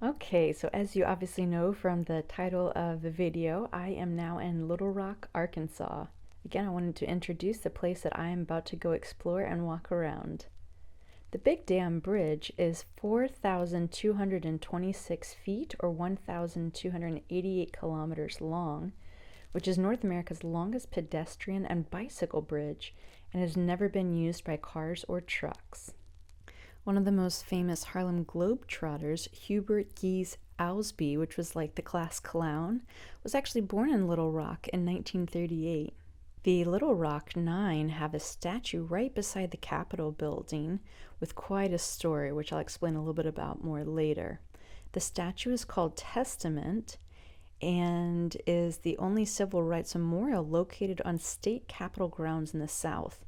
Okay, so as you obviously know from the title of the video, I am now in Little Rock, Arkansas. Again, I wanted to introduce the place that I am about to go explore and walk around. The Big Dam Bridge is 4,226 feet or 1,288 kilometers long, which is North America's longest pedestrian and bicycle bridge and has never been used by cars or trucks. One of the most famous Harlem Globetrotters, Hubert Geese Owsby, which was like the class clown, was actually born in Little Rock in 1938. The Little Rock Nine have a statue right beside the Capitol building with quite a story, which I'll explain a little bit about more later. The statue is called Testament and is the only civil rights memorial located on state capitol grounds in the South.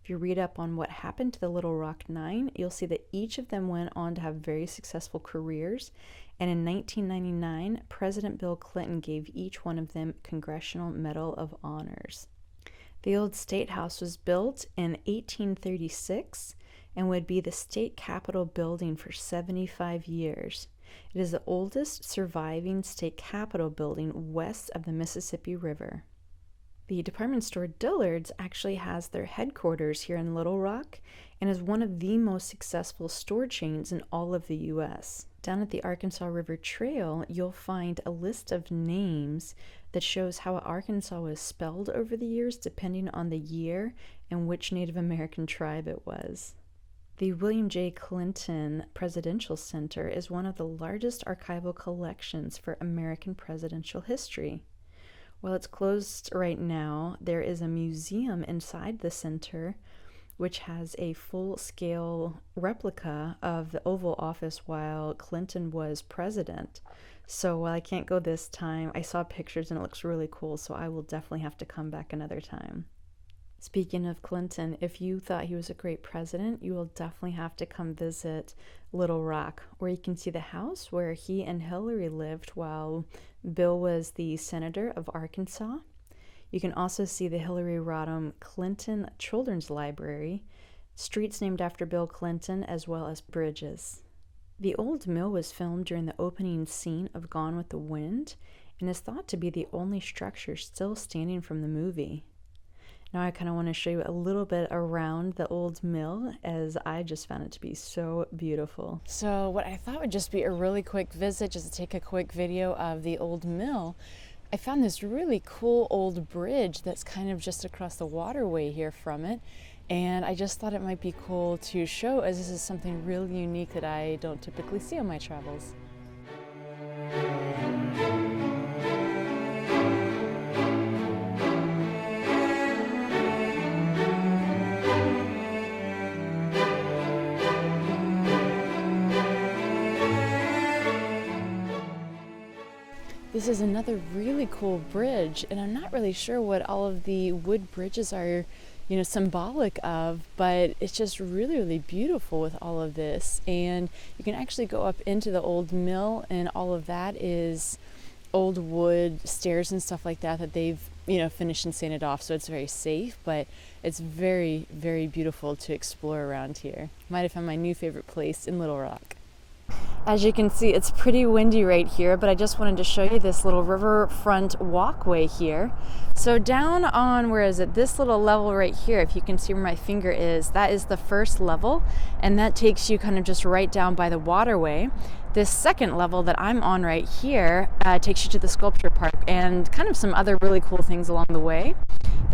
If you read up on what happened to the Little Rock Nine, you'll see that each of them went on to have very successful careers, and in 1999, President Bill Clinton gave each one of them Congressional Medal of Honors. The old State House was built in 1836 and would be the state capitol building for 75 years. It is the oldest surviving state capitol building west of the Mississippi River. The department store Dillard's actually has their headquarters here in Little Rock and is one of the most successful store chains in all of the U.S. Down at the Arkansas River Trail, you'll find a list of names that shows how Arkansas was spelled over the years depending on the year and which Native American tribe it was. The William J. Clinton Presidential Center is one of the largest archival collections for American presidential history. While it's closed right now, there is a museum inside the center which has a full-scale replica of the Oval Office while Clinton was president. So while I can't go this time, I saw pictures and it looks really cool, so I will definitely have to come back another time. Speaking of Clinton, if you thought he was a great president, you will definitely have to come visit Little Rock, where you can see the house where he and Hillary lived while Bill was the senator of Arkansas. You can also see the Hillary Rodham Clinton Children's Library, streets named after Bill Clinton, as well as bridges. The old mill was filmed during the opening scene of Gone with the Wind and is thought to be the only structure still standing from the movie. Now I kind of want to show you a little bit around the old mill, as I just found it to be so beautiful. So what I thought would just be a really quick visit, just to take a quick video of the old mill, I found this really cool old bridge that's kind of just across the waterway here from it. And I just thought it might be cool to show, as this is something really unique that I don't typically see on my travels. This is another really cool bridge, and I'm not really sure what all of the wood bridges are, symbolic of, but it's just really, really beautiful with all of this. And you can actually go up into the old mill, and all of that is old wood stairs and stuff like that they've, finished and sanded off, so it's very safe, but it's very, very beautiful to explore around here. Might have found my new favorite place in Little Rock. As you can see, it's pretty windy right here, but I just wanted to show you this little riverfront walkway here. So down on, this little level right here, if you can see where my finger is, that is the first level, and that takes you kind of just right down by the waterway. This second level that I'm on right here takes you to the sculpture park and kind of some other really cool things along the way.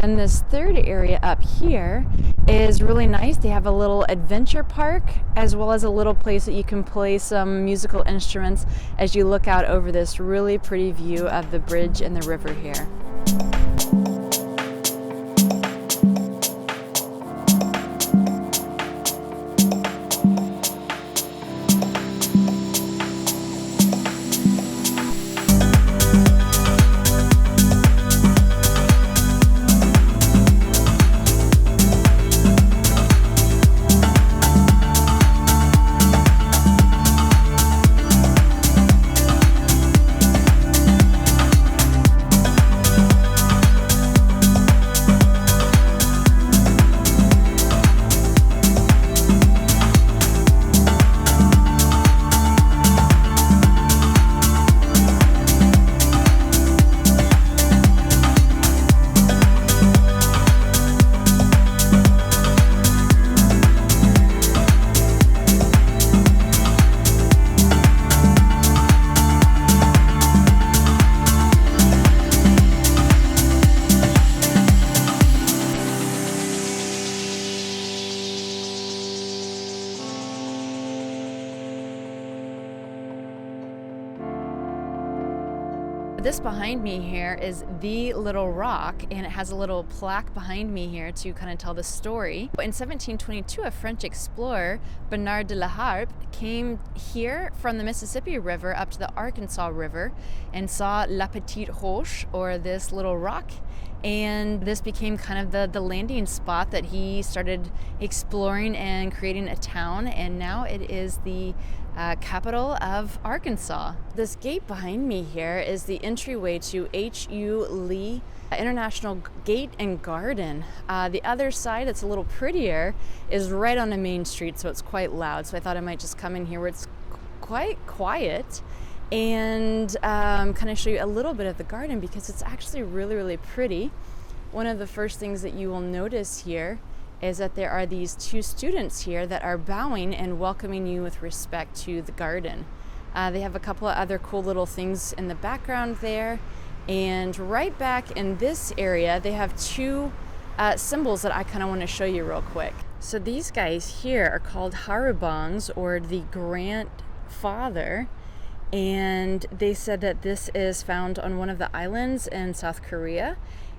Then this third area up here is really nice. They have a little adventure park as well as a little place that you can play some musical instruments as you look out over this really pretty view of the bridge and the river here. This behind me here is the Little Rock, and it has a little plaque behind me here to kind of tell the story. In 1722, a French explorer, Bernard de la Harpe, came here from the Mississippi River up to the Arkansas River and saw La Petite Roche, or this little rock, and this became kind of the landing spot that he started exploring and creating a town, and now it is the capital of Arkansas. This gate behind me here is the entryway to H.U. Lee International Gate and Garden. The other side, that's a little prettier, is right on a main street, so it's quite loud. So I thought I might just come in here where it's quite quiet and kind of show you a little bit of the garden, because it's actually really, really pretty. One of the first things that you will notice here is that there are these two students here that are bowing and welcoming you with respect to the garden. They have a couple of other cool little things in the background there. And right back in this area, they have two symbols that I kind of want to show you real quick. So these guys here are called Haribongs, or the grandfather. And they said that this is found on one of the islands in South Korea.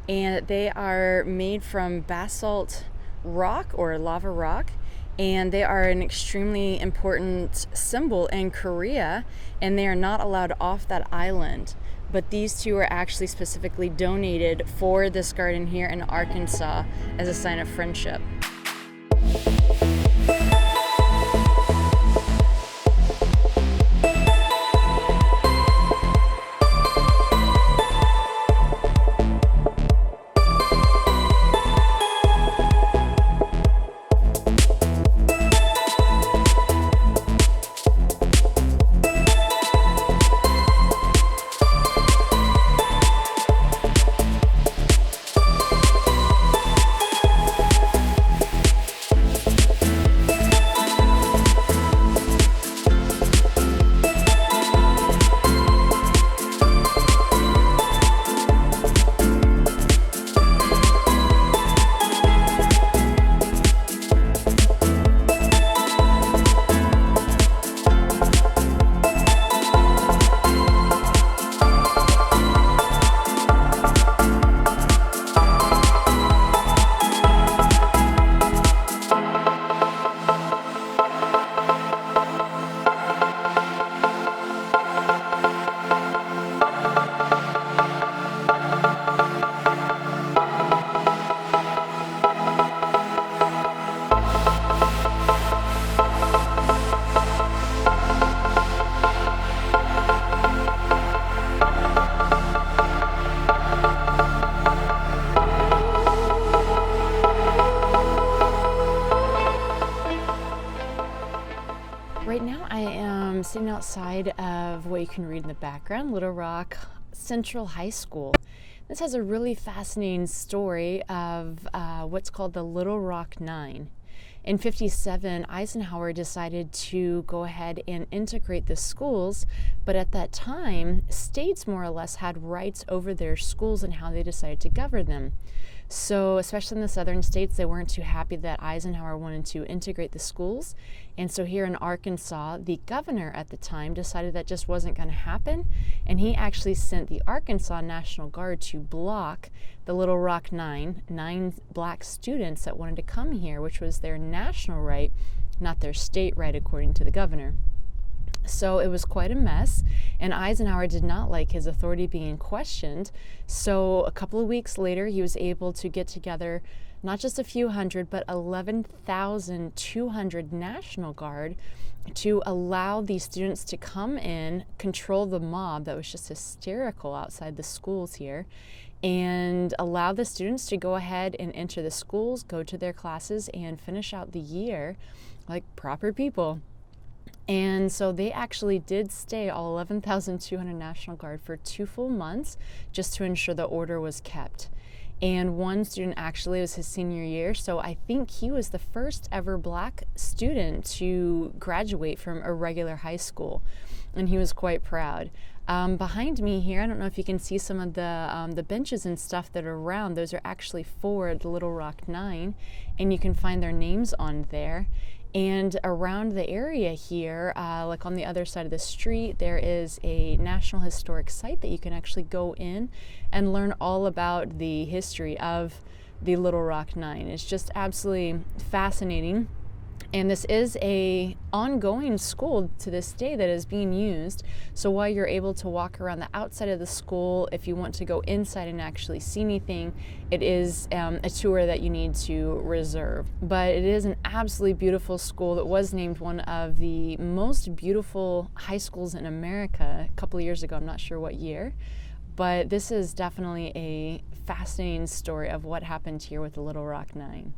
And they are made from basalt rock, or lava rock, and they are an extremely important symbol in Korea, and they are not allowed off that island. But these two are actually specifically donated for this garden here in Arkansas as a sign of friendship. Right now I am sitting outside of what you can read in the background, Little Rock Central High School. This has a really fascinating story of what's called the Little Rock Nine. In '57, Eisenhower decided to go ahead and integrate the schools, but at that time, states more or less had rights over their schools and how they decided to govern them. So, especially in the southern states, they weren't too happy that Eisenhower wanted to integrate the schools. And so here in Arkansas, the governor at the time decided that just wasn't going to happen. And he actually sent the Arkansas National Guard to block the Little Rock nine black students that wanted to come here, which was their national right, not their state right, according to the governor. So it was quite a mess, and Eisenhower did not like his authority being questioned. So a couple of weeks later, he was able to get together not just a few hundred, but 11,200 National Guard to allow these students to come in, control the mob that was just hysterical outside the schools here, and allow the students to go ahead and enter the schools, go to their classes, and finish out the year like proper people. And so they actually did stay, all 11,200 National Guard, for 2 full months just to ensure the order was kept. And one student actually, it was his senior year, so I think he was the first ever black student to graduate from a regular high school, and he was quite proud. Behind me here, I don't know if you can see some of the benches and stuff that are around. Those are actually for the Little Rock Nine, and you can find their names on there. And around the area here, like on the other side of the street, there is a National Historic Site that you can actually go in and learn all about the history of the Little Rock Nine. It's just absolutely fascinating. And this is a ongoing school to this day that is being used. So while you're able to walk around the outside of the school, if you want to go inside and actually see anything, it is a tour that you need to reserve. But it is an absolutely beautiful school that was named one of the most beautiful high schools in America a couple of years ago. I'm not sure what year. But this is definitely a fascinating story of what happened here with the Little Rock Nine.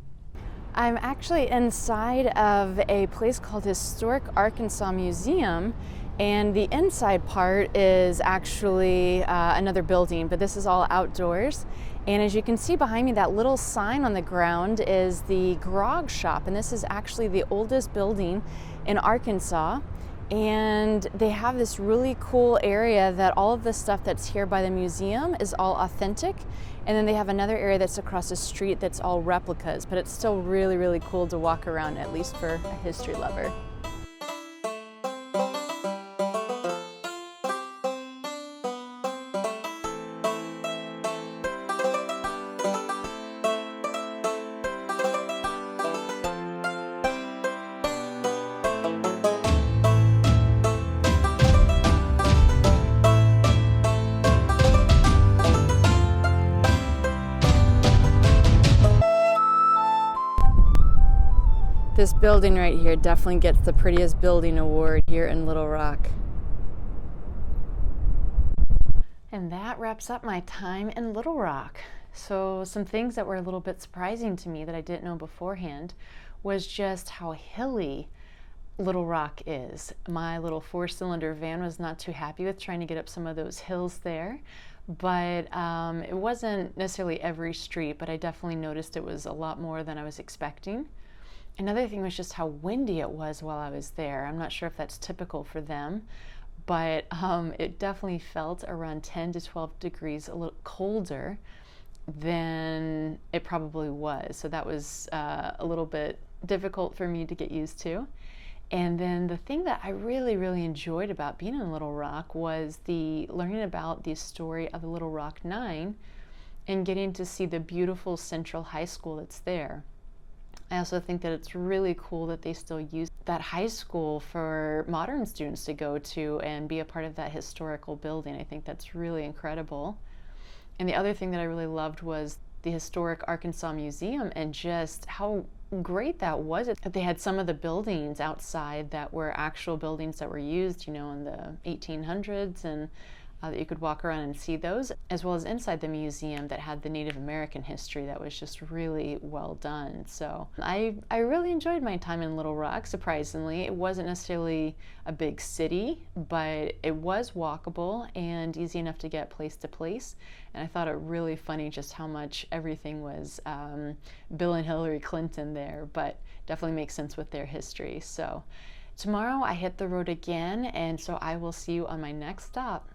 I'm actually inside of a place called Historic Arkansas Museum, and the inside part is actually another building, but this is all outdoors. And as you can see behind me, that little sign on the ground is the grog shop, and this is actually the oldest building in Arkansas. And they have this really cool area that all of the stuff that's here by the museum is all authentic. And then they have another area that's across the street that's all replicas, but it's still really, really cool to walk around, at least for a history lover. This building right here definitely gets the prettiest building award here in Little Rock. And that wraps up my time in Little Rock. So some things that were a little bit surprising to me that I didn't know beforehand was just how hilly Little Rock is. My little 4-cylinder van was not too happy with trying to get up some of those hills there. But it wasn't necessarily every street, but I definitely noticed it was a lot more than I was expecting. Another thing was just how windy it was while I was there. I'm not sure if that's typical for them, but it definitely felt around 10 to 12 degrees a little colder than it probably was. So that was a little bit difficult for me to get used to. And then the thing that I really, really enjoyed about being in Little Rock was the learning about the story of the Little Rock Nine and getting to see the beautiful Central High School that's there. I also think that it's really cool that they still use that high school for modern students to go to and be a part of that historical building. I think that's really incredible. And the other thing that I really loved was the Historic Arkansas Museum and just how great that was. They had some of the buildings outside that were actual buildings that were used, you know, in the 1800s, and that you could walk around and see those, as well as inside the museum that had the Native American history that was just really well done. So I really enjoyed my time in Little Rock, surprisingly. It wasn't necessarily a big city, but it was walkable and easy enough to get place to place. And I thought it really funny just how much everything was Bill and Hillary Clinton there, but definitely makes sense with their history. So tomorrow I hit the road again, and so I will see you on my next stop.